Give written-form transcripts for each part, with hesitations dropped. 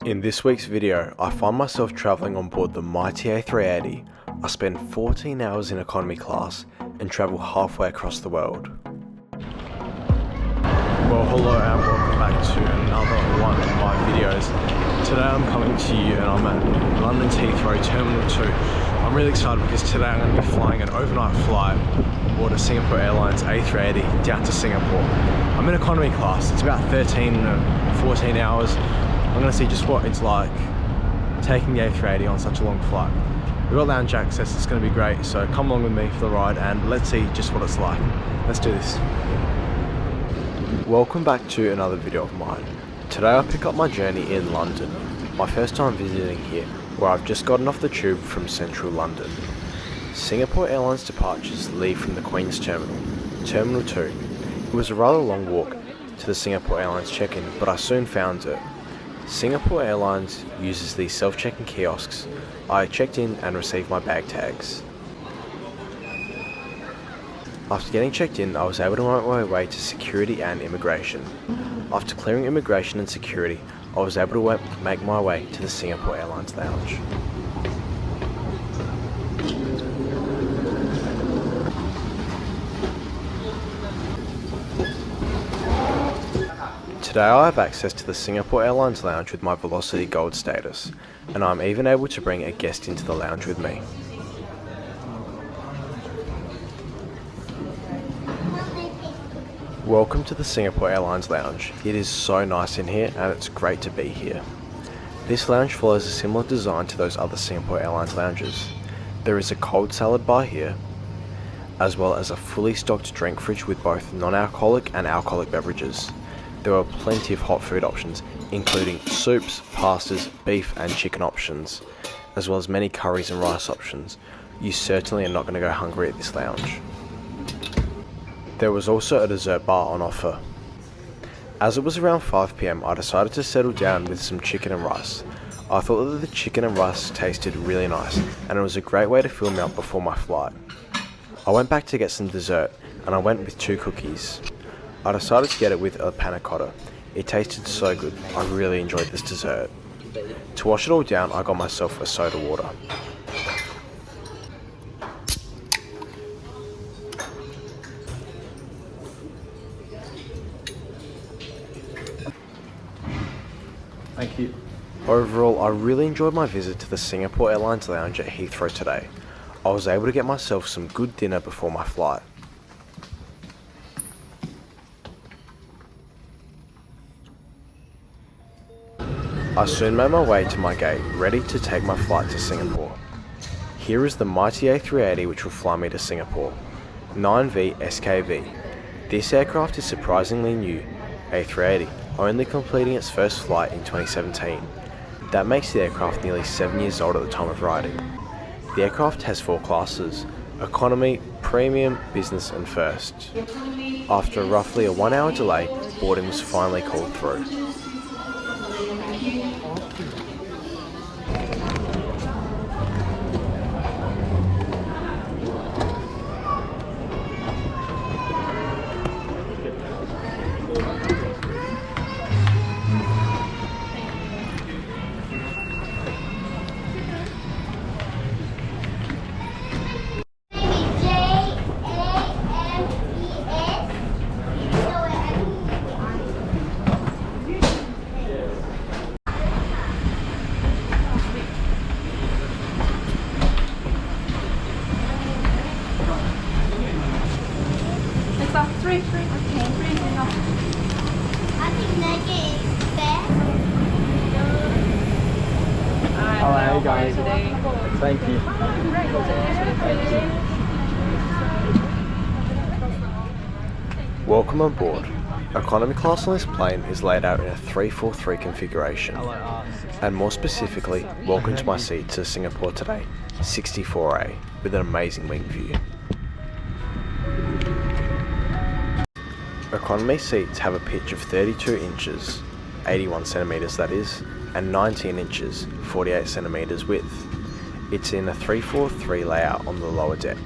In this week's video, I find myself travelling on board the mighty A380. I spend 14 hours in economy class and travel halfway across the world. Well, hello and welcome back to another one of my videos. Today I'm coming to you and I'm at London's Heathrow Terminal 2. I'm really excited because today I'm going to be flying an overnight flight on board a Singapore Airlines A380 down to Singapore. I'm in economy class. It's about 13 to 14 hours. I'm going to see just what it's like taking the A380 on such a long flight. We've got lounge access, it's going to be great, so come along with me for the ride and let's see just what it's like. Let's do this. Welcome back to another video of mine. Today I pick up my journey in London, my first time visiting here, where I've just gotten off the tube from central London. Singapore Airlines departures leave from the Queen's Terminal, Terminal 2. It was a rather long walk to the Singapore Airlines check-in, but I soon found it. Singapore Airlines uses these self-checking kiosks. I checked in and received my bag tags. After getting checked in, I was able to make my way to security and immigration. After clearing immigration and security, I was able to make my way to the Singapore Airlines lounge. Today I have access to the Singapore Airlines lounge with my Velocity Gold status, and I'm even able to bring a guest into the lounge with me. Welcome to the Singapore Airlines lounge. It is so nice in here and it's great to be here. This lounge follows a similar design to those other Singapore Airlines lounges. There is a cold salad bar here, as well as a fully stocked drink fridge with both non-alcoholic and alcoholic beverages. There are plenty of hot food options, including soups, pastas, beef and chicken options, as well as many curries and rice options. You certainly are not going to go hungry at this lounge. There was also a dessert bar on offer. As it was around 5 PM, I decided to settle down with some chicken and rice. I thought that the chicken and rice tasted really nice, and it was a great way to fill me up before my flight. I went back to get some dessert, and I went with 2 cookies. I decided to get it with a panna cotta. It tasted so good. I really enjoyed this dessert. To wash it all down, I got myself a soda water. Thank you. Overall, I really enjoyed my visit to the Singapore Airlines lounge at Heathrow today. I was able to get myself some good dinner before my flight. I soon made my way to my gate, ready to take my flight to Singapore. Here is the mighty A380 which will fly me to Singapore. 9V SKV. This aircraft is surprisingly new, A380, only completing its first flight in 2017. That makes the aircraft nearly 7 years old at the time of writing. The aircraft has 4 classes: economy, premium, business and first. After roughly a 1-hour delay, boarding was finally called through. Three. Okay, 3 is enough. I think naked is best. Hello guys. Thank you. Welcome on board. Economy class on this plane is laid out in a 343 configuration. And more specifically, welcome to my seat to Singapore today, 64A, with an amazing wing view. Economy seats have a pitch of 32 inches, 81 centimeters that is, and 19 inches, 48 centimeters width. It's in a 343 layout on the lower deck.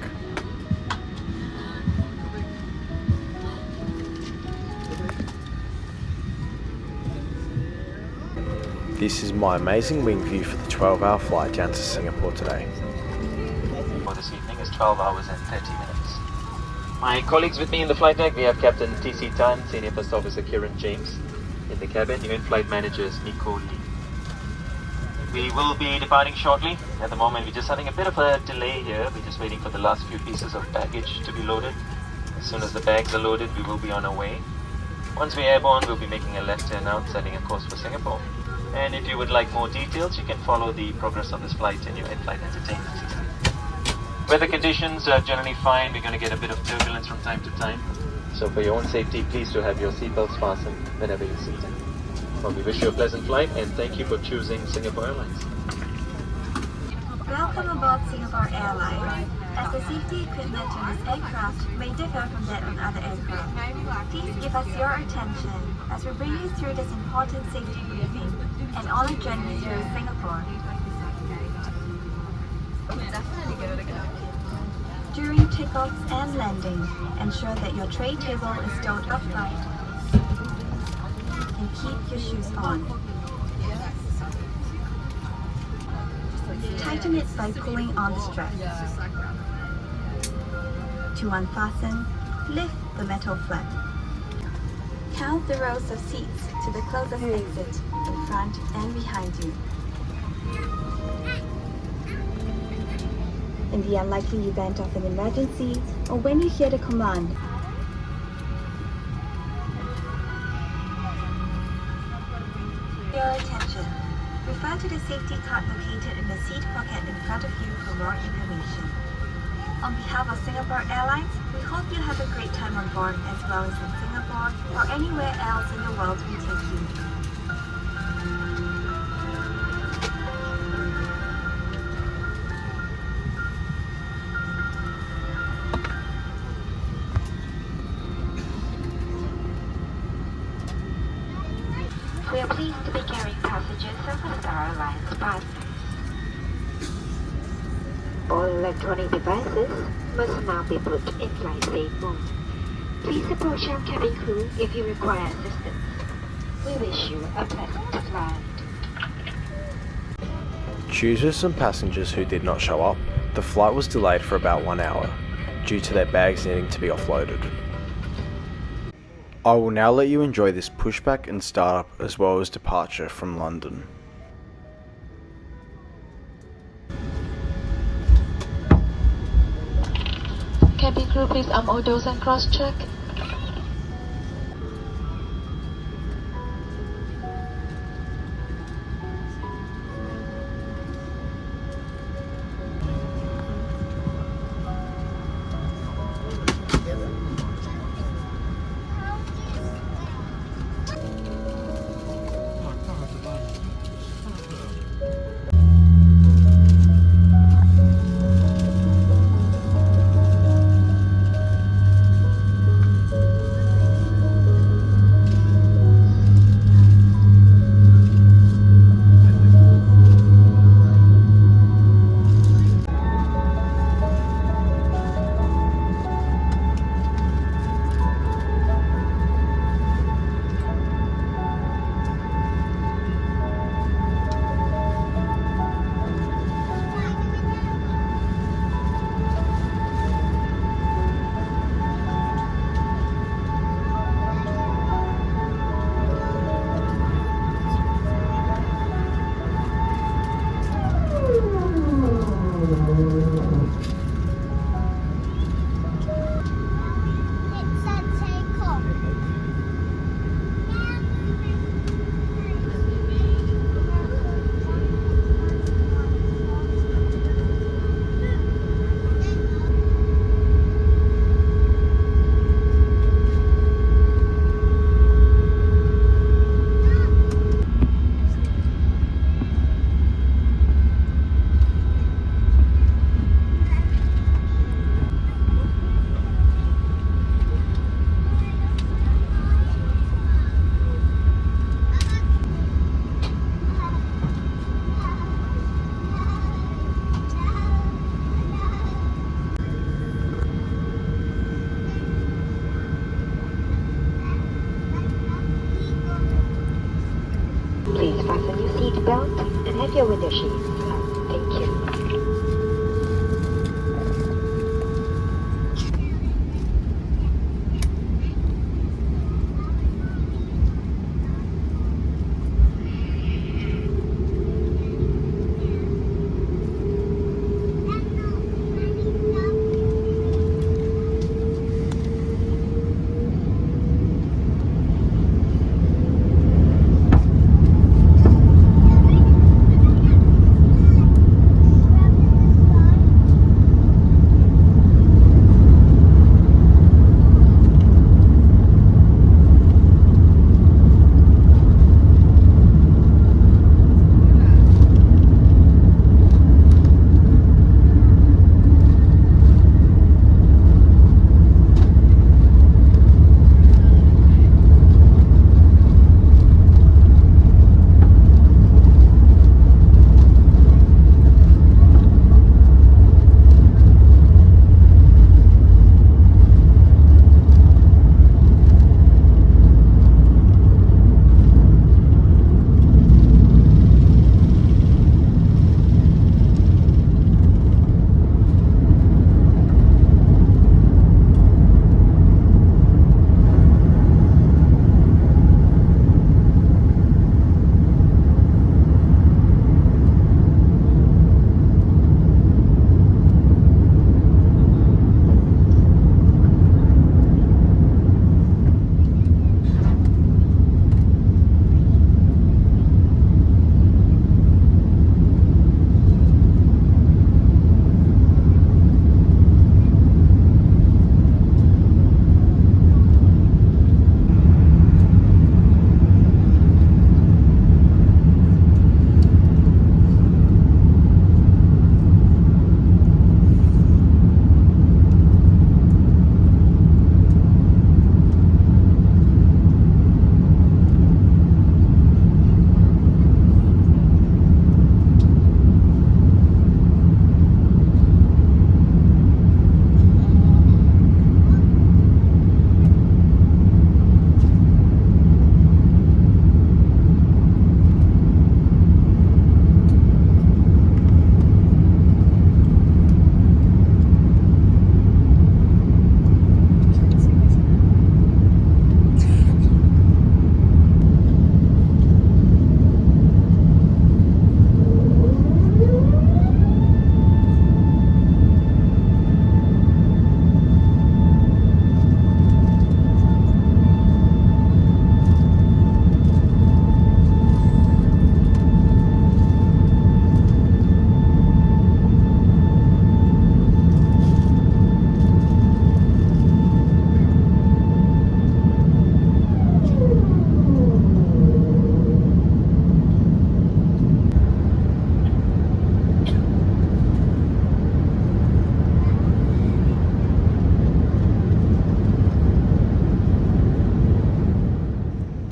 This is my amazing wing view for the 12-hour flight down to Singapore today. For this evening is 12 hours and 30 minutes. My colleagues with me in the flight deck, we have Captain T.C. Tan, Senior First Officer Kieran James. In the cabin, your in-flight manager is Nico Lee. We will be departing shortly. At the moment, we're just having a bit of a delay here. We're just waiting for the last few pieces of baggage to be loaded. As soon as the bags are loaded, we will be on our way. Once we're airborne, we'll be making a left turn out, setting a course for Singapore. And if you would like more details, you can follow the progress of this flight in your in-flight entertainment system. Weather conditions are generally fine. We're going to get a bit of turbulence from time to time. So for your own safety, please do have your seatbelts fastened whenever you're seated. Well, we wish you a pleasant flight and thank you for choosing Singapore Airlines. Welcome aboard Singapore Airlines. As the safety equipment on this aircraft may differ from that on other aircraft, please give us your attention as we bring you through this important safety briefing and on a journey through Singapore. During takeoffs and landing, ensure that your tray table is stowed upright and keep your shoes on. Tighten it by pulling on the strap. To unfasten, lift the metal flap. Count the rows of seats to the closest exit in front and behind you. In the unlikely event of an emergency or when you hear the command, your attention. Refer to the safety card located in the seat pocket in front of you for more information. On behalf of Singapore Airlines, we hope you have a great time on board as well as in Singapore or anywhere else in the world we take you. We are pleased to be carrying passengers of Star Alliance partners. All electronic devices must now be put in flight safe mode. Please approach our cabin crew if you require assistance. We wish you a pleasant flight. Due to some passengers who did not show up, the flight was delayed for about 1 hour, due to their bags needing to be offloaded. I will now let you enjoy this pushback and startup as well as departure from London. Cabin crew, please arm all doors and cross-check. Have your window shades. Thank you.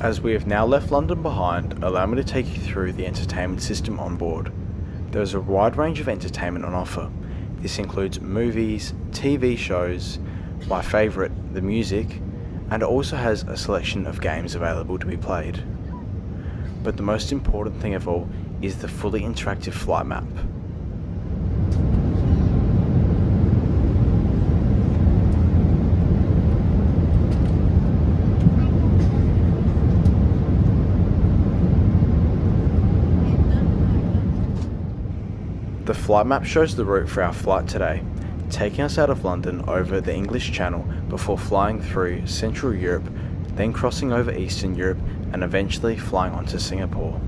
As we have now left London behind, allow me to take you through the entertainment system on board. There is a wide range of entertainment on offer. This includes movies, TV shows, my favourite, the music, and it also has a selection of games available to be played. But the most important thing of all is the fully interactive flight map. The flight map shows the route for our flight today, taking us out of London over the English Channel before flying through Central Europe, then crossing over Eastern Europe and eventually flying on to Singapore.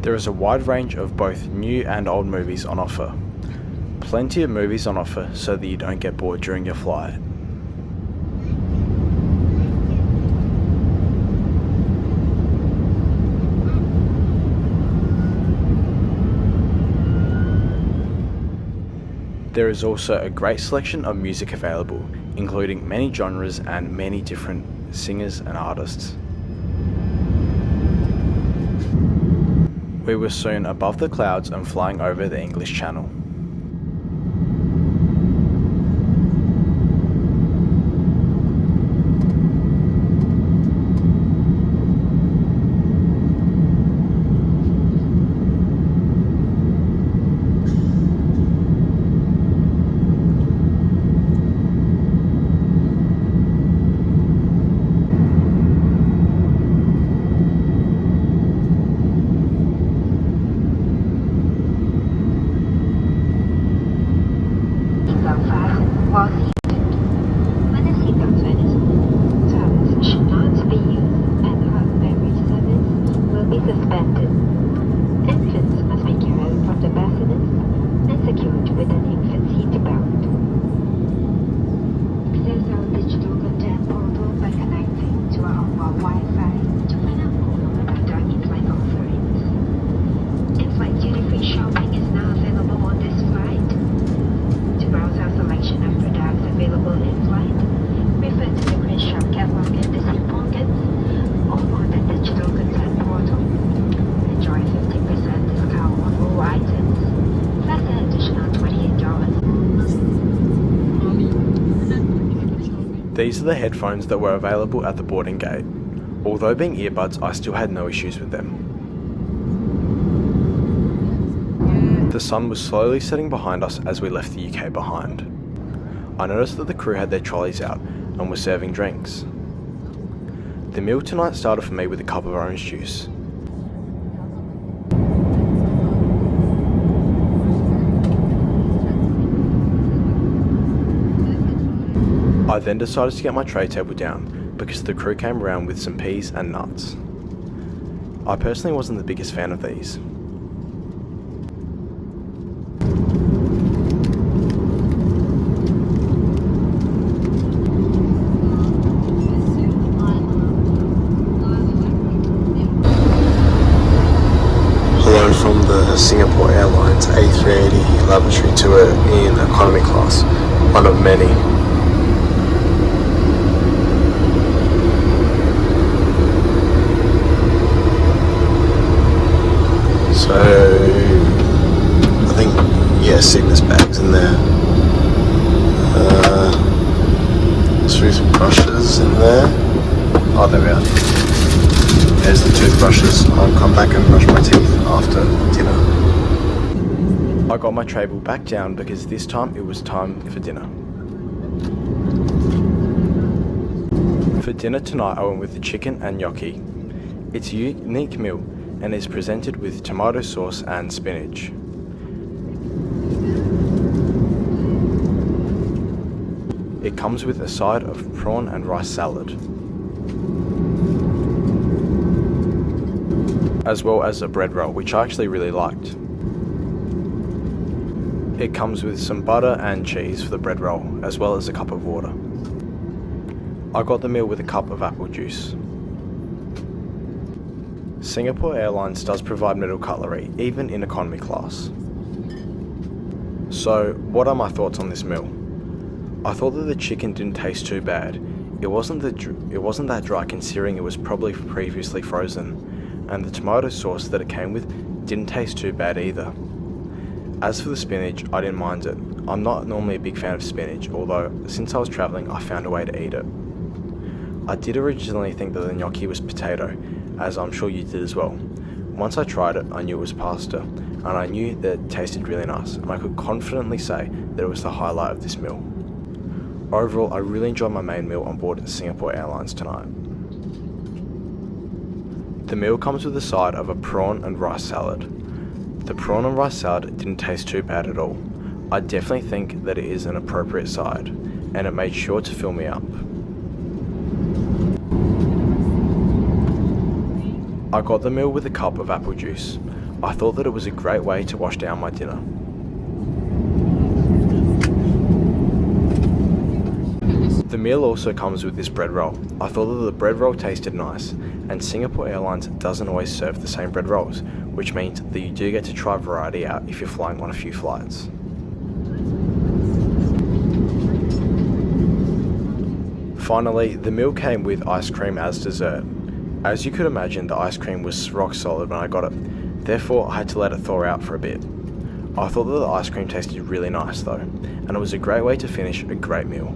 There is a wide range of both new and old movies on offer. Plenty of movies on offer so that you don't get bored during your flight. There is also a great selection of music available, including many genres and many different singers and artists. We were soon above the clouds and flying over the English Channel. seatbelt fastened while seated. When the seatbelt finishes, towels should not be used and hot beverage service will be suspended. Infants must be carried from the bassinet and secured with an infant seatbelt. Access our digital content portal by connecting to our onboard Wi-Fi to find out more about our in-flight offerings. In-flight duty-free shopping is now available on this flight. To browse our selection of products available in-flight, refer to the Green Shop catalog in the seat pockets or on the digital content portal. Enjoy 50% discount on all items, plus an additional $28. These are the headphones that were available at the boarding gate. Although being earbuds, I still had no issues with them. The sun was slowly setting behind us as we left the UK behind. I noticed that the crew had their trolleys out and were serving drinks. The meal tonight started for me with a cup of orange juice. I then decided to get my tray table down because the crew came around with some peas and nuts. I personally wasn't the biggest fan of these. Hello from the Singapore Airlines A380 lavatory tour in economy class, one of many. So, I think, yeah, sickness bags in there. Through some brushes in there. Oh, there we are. There's the toothbrushes. I'll come back and brush my teeth after dinner. I got my table back down because this time it was time for dinner. For dinner tonight I went with the chicken and gnocchi. It's a unique meal and is presented with tomato sauce and spinach. It comes with a side of prawn and rice salad, as well as a bread roll, which I actually really liked. It comes with some butter and cheese for the bread roll, as well as a cup of water. I got the meal with a cup of apple juice. Singapore Airlines does provide metal cutlery, even in economy class. So, what are my thoughts on this meal? I thought that the chicken didn't taste too bad. It wasn't that dry considering it was probably previously frozen, and the tomato sauce that it came with didn't taste too bad either. As for the spinach, I didn't mind it. I'm not normally a big fan of spinach, although since I was travelling I found a way to eat it. I did originally think that the gnocchi was potato, as I'm sure you did as well. Once I tried it, I knew it was pasta, and I knew that it tasted really nice, and I could confidently say that it was the highlight of this meal. Overall, I really enjoyed my main meal on board Singapore Airlines tonight. The meal comes with a side of a prawn and rice salad. The prawn and rice salad didn't taste too bad at all. I definitely think that it is an appropriate side, and it made sure to fill me up. I got the meal with a cup of apple juice. I thought that it was a great way to wash down my dinner. The meal also comes with this bread roll. I thought that the bread roll tasted nice, and Singapore Airlines doesn't always serve the same bread rolls, which means that you do get to try variety out if you're flying on a few flights. Finally, the meal came with ice cream as dessert. As you could imagine, the ice cream was rock solid when I got it, therefore I had to let it thaw out for a bit. I thought that the ice cream tasted really nice though, and it was a great way to finish a great meal.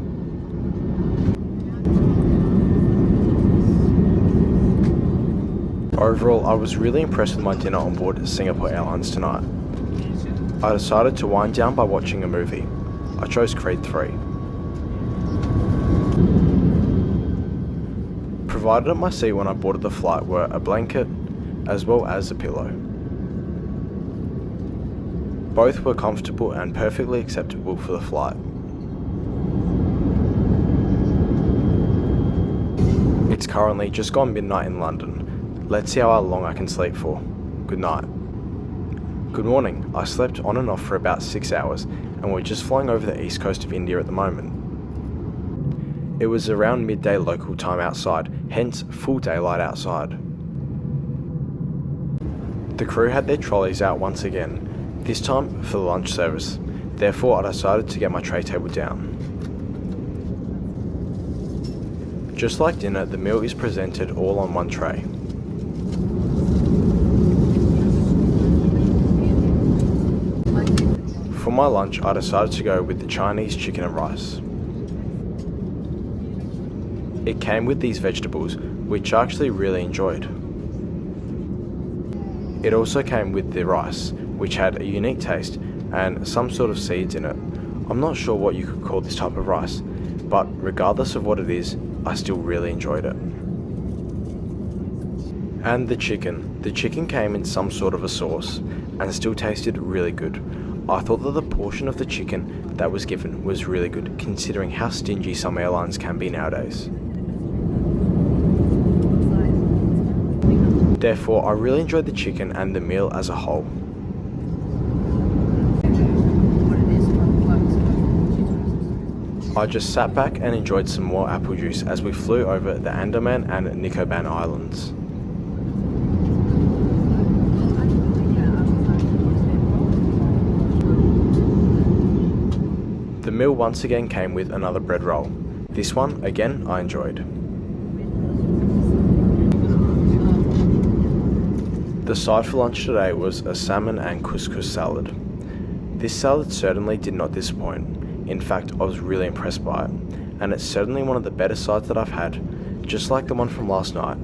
Overall, I was really impressed with my dinner on board Singapore Airlines tonight. I decided to wind down by watching a movie. I chose Creed 3. Provided at my seat when I boarded the flight were a blanket as well as a pillow. Both were comfortable and perfectly acceptable for the flight. It's currently just gone midnight in London. Let's see how long I can sleep for. Good night. Good morning. I slept on and off for about 6 hours, and we're just flying over the east coast of India at the moment. It was around midday local time outside, hence full daylight outside. The crew had their trolleys out once again, this time for the lunch service. Therefore, I decided to get my tray table down. Just like dinner, the meal is presented all on one tray. For my lunch, I decided to go with the Chinese chicken and rice. It came with these vegetables, which I actually really enjoyed. It also came with the rice, which had a unique taste and some sort of seeds in it. I'm not sure what you could call this type of rice, but regardless of what it is, I still really enjoyed it. And the chicken came in some sort of a sauce and still tasted really good. I thought that the portion of the chicken that was given was really good, considering how stingy some airlines can be nowadays. Therefore, I really enjoyed the chicken and the meal as a whole. I just sat back and enjoyed some more apple juice as we flew over the Andaman and Nicobar Islands. The meal once again came with another bread roll. This one, again, I enjoyed. The side for lunch today was a salmon and couscous salad. This salad certainly did not disappoint. In fact, I was really impressed by it, and it's certainly one of the better sides that I've had. Just like the one from last night,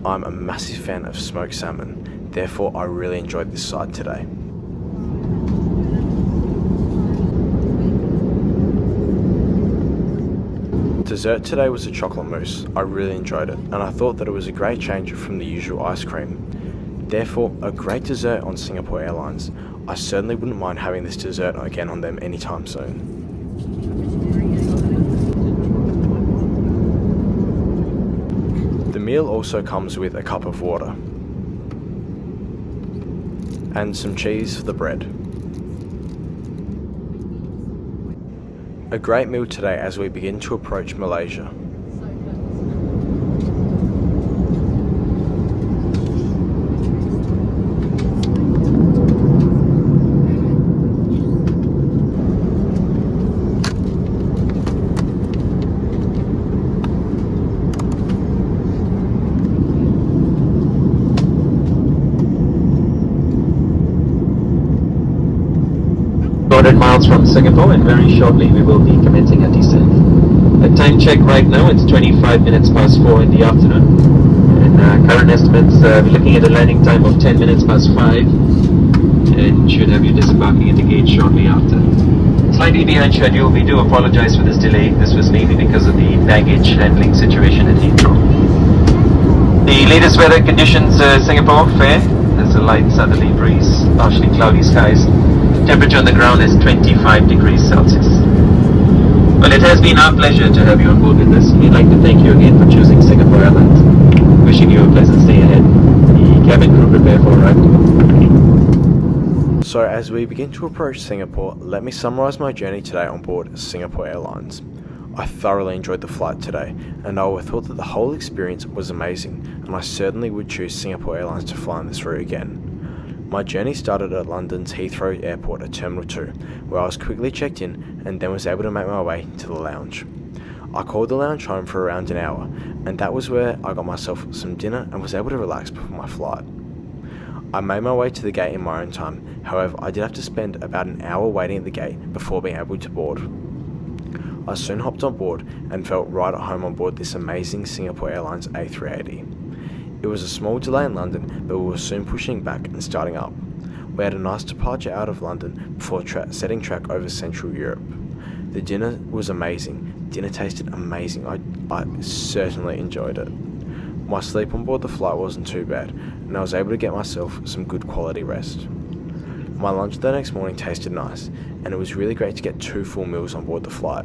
I'm a massive fan of smoked salmon, therefore I really enjoyed this side today. Dessert today was a chocolate mousse. I really enjoyed it, and I thought that it was a great change from the usual ice cream. Therefore, a great dessert on Singapore Airlines. I certainly wouldn't mind having this dessert again on them anytime soon. The meal also comes with a cup of water and some cheese for the bread. A great meal today as we begin to approach Malaysia. Miles from Singapore, and very shortly we will be commencing a descent. At time check right now, it's 25 minutes past 4 in the afternoon, and current estimates, we're looking at a landing time of 10 minutes past 5, and should have you disembarking at the gate shortly after. Slightly behind schedule, we do apologize for this delay. This was mainly because of the baggage handling situation at Heathrow. The latest weather conditions, Singapore, fair. There's a light southerly breeze, partially cloudy skies. Temperature on the ground is 25 degrees Celsius. Well, it has been our pleasure to have you on board with us. We'd like to thank you again for choosing Singapore Airlines. Wishing you a pleasant stay ahead. The cabin crew prepare for arrival. So as we begin to approach Singapore, let me summarise my journey today on board Singapore Airlines. I thoroughly enjoyed the flight today, and I thought that the whole experience was amazing, and I certainly would choose Singapore Airlines to fly on this route again. My journey started at London's Heathrow Airport at Terminal 2, where I was quickly checked in and then was able to make my way to the lounge. I called the lounge home for around an hour, and that was where I got myself some dinner and was able to relax before my flight. I made my way to the gate in my own time, however I did have to spend about an hour waiting at the gate before being able to board. I soon hopped on board and felt right at home on board this amazing Singapore Airlines A380. It was a small delay in London, but we were soon pushing back and starting up. We had a nice departure out of London before setting track over Central Europe. The dinner was amazing. Dinner tasted amazing. I certainly enjoyed it. My sleep on board the flight wasn't too bad, and I was able to get myself some good quality rest. My lunch the next morning tasted nice, and it was really great to get 2 full meals on board the flight.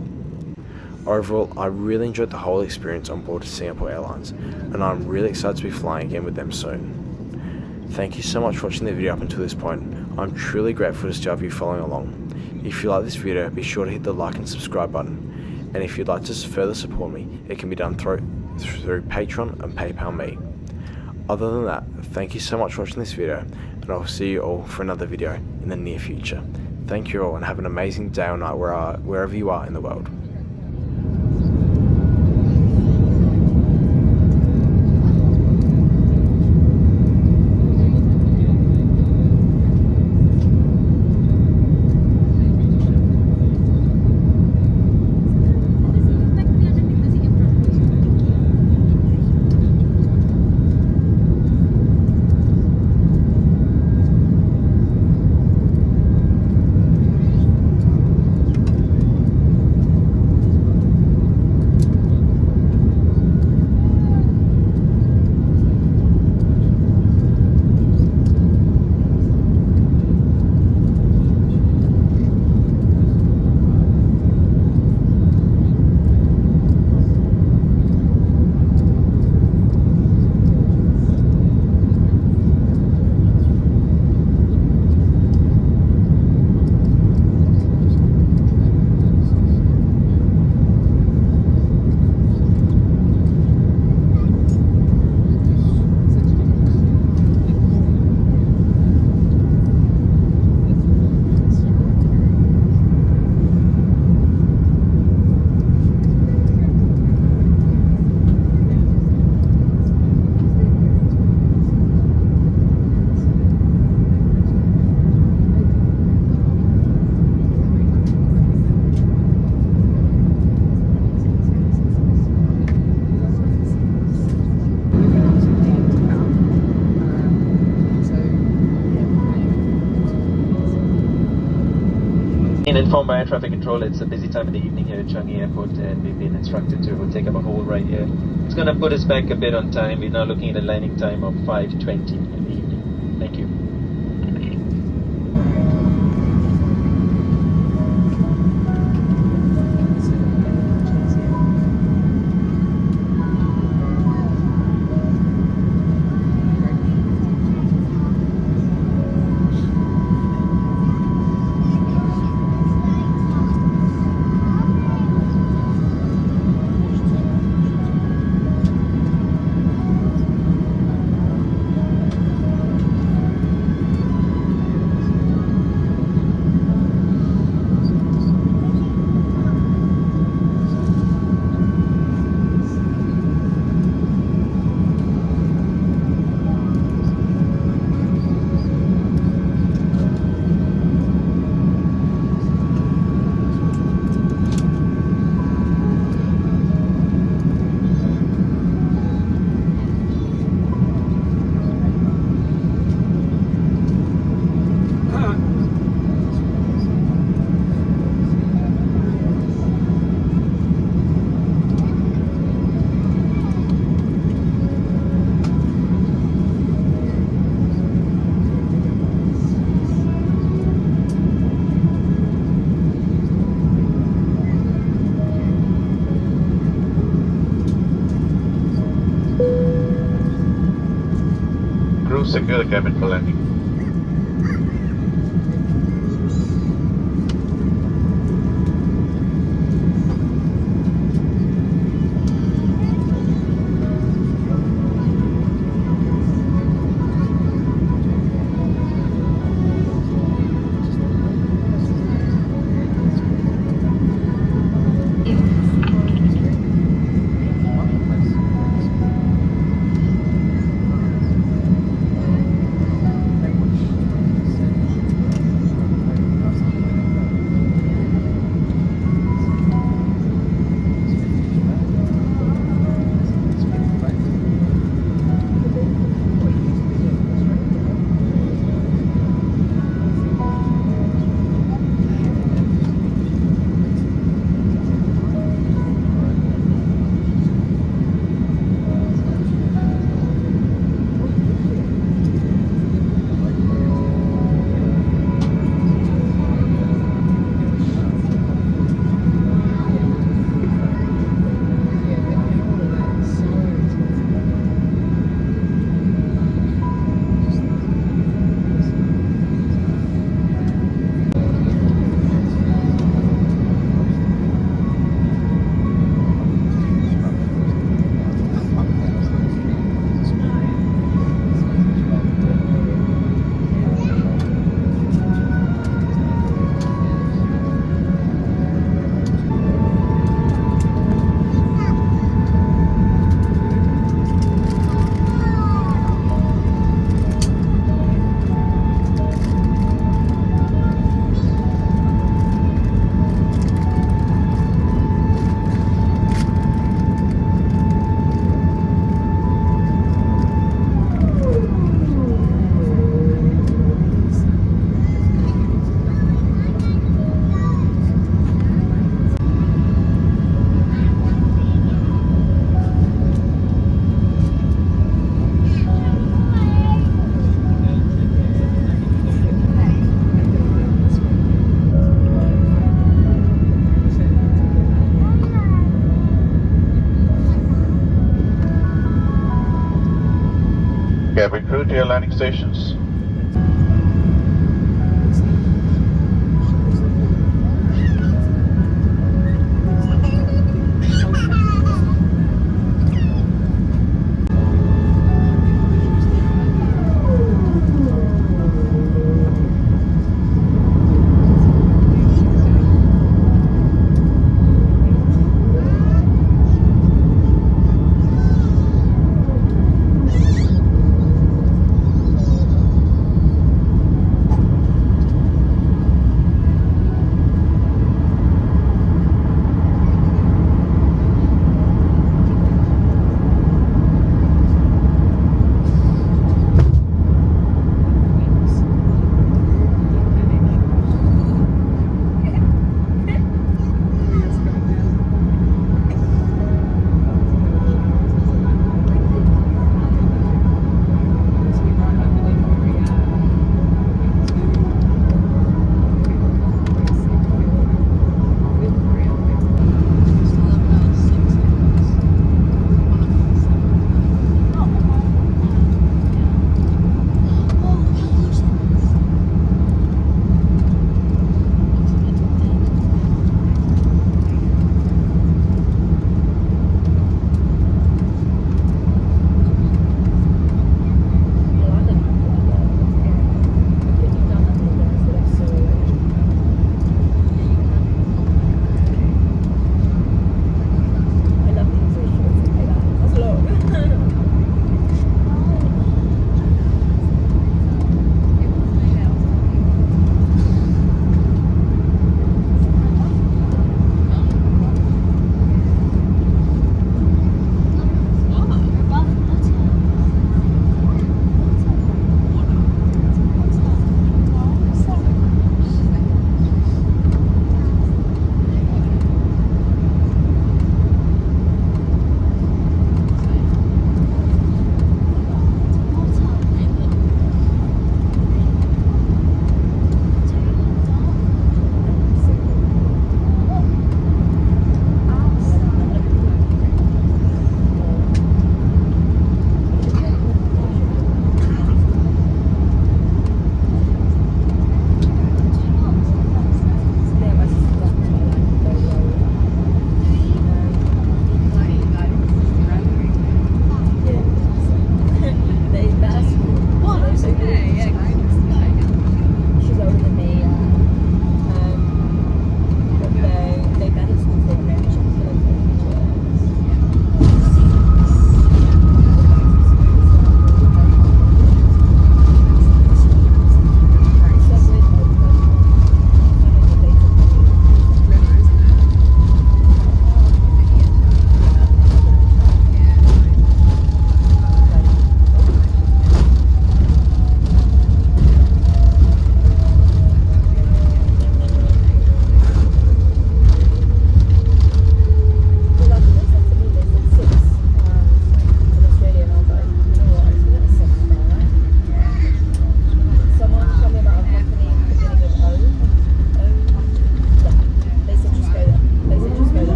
Overall, I really enjoyed the whole experience on board Singapore Airlines, and I'm really excited to be flying again with them soon. Thank you so much for watching the video up until this point. I'm truly grateful to still have you following along. If you like this video, be sure to hit the like and subscribe button, and if you'd like to further support me, it can be done through Patreon and PayPal me. Other than that, thank you so much for watching this video, and I'll see you all for another video in the near future. Thank you all, and have an amazing day or night wherever you are in the world. Informed by air traffic control, it's a busy time in the evening here at Changi Airport, and we've been instructed to take up a hold right here. It's going to put us back a bit on time. We're now looking at a landing time of 5:20 in the evening. Thank you. Secure the cabin for landing. to your landing stations.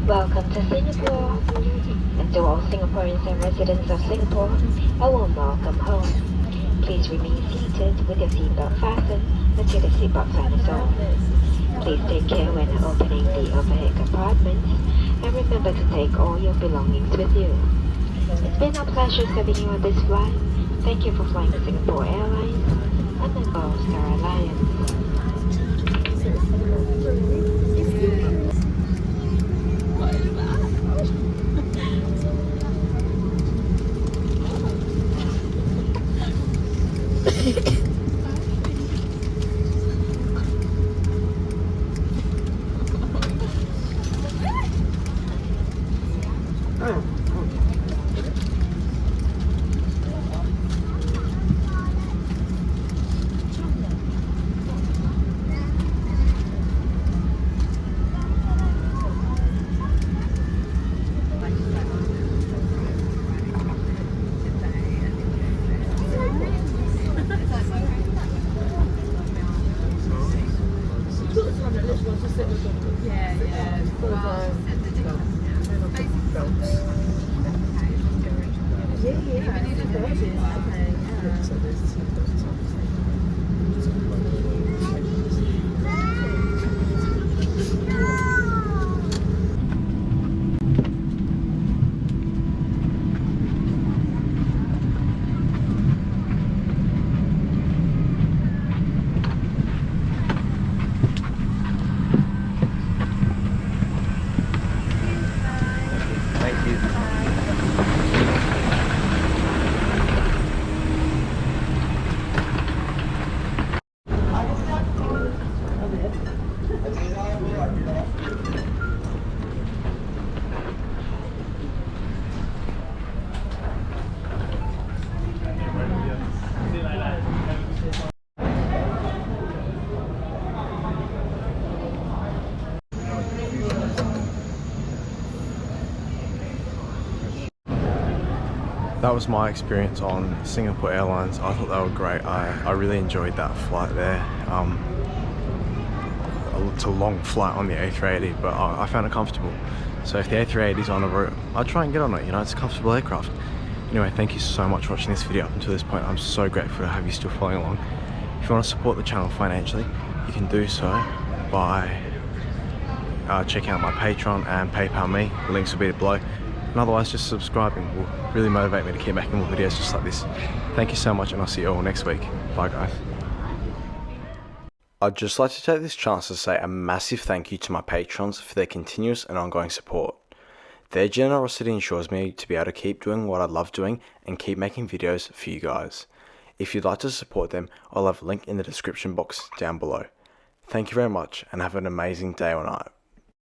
Welcome to Singapore, and to all Singaporeans and residents of Singapore, a warm welcome home. Please remain seated with your seatbelt fastened until the seatbelt sign is on. Please take care when opening the overhead compartments, and remember to take all your belongings with you. It's been a pleasure serving you on this flight. Thank you for flying Singapore Airlines and the Gold Star Alliance. Thank you. That was my experience on Singapore Airlines. I thought they were great. I really enjoyed that flight there. It's a long flight on the A380, but I found it comfortable. So if the A380 is on a route, I'd try and get on it, you know, it's a comfortable aircraft. Anyway, thank you so much for watching this video up until this point. I'm so grateful to have you still following along. If you want to support the channel financially, you can do so by checking out my Patreon and PayPal me. The links will be below. And otherwise, just subscribing will really motivate me to keep making more videos just like this. Thank you so much, and I'll see you all next week. Bye, guys. I'd just like to take this chance to say a massive thank you to my patrons for their continuous and ongoing support. Their generosity ensures me to be able to keep doing what I love doing and keep making videos for you guys. If you'd like to support them, I'll have a link in the description box down below. Thank you very much, and have an amazing day or night.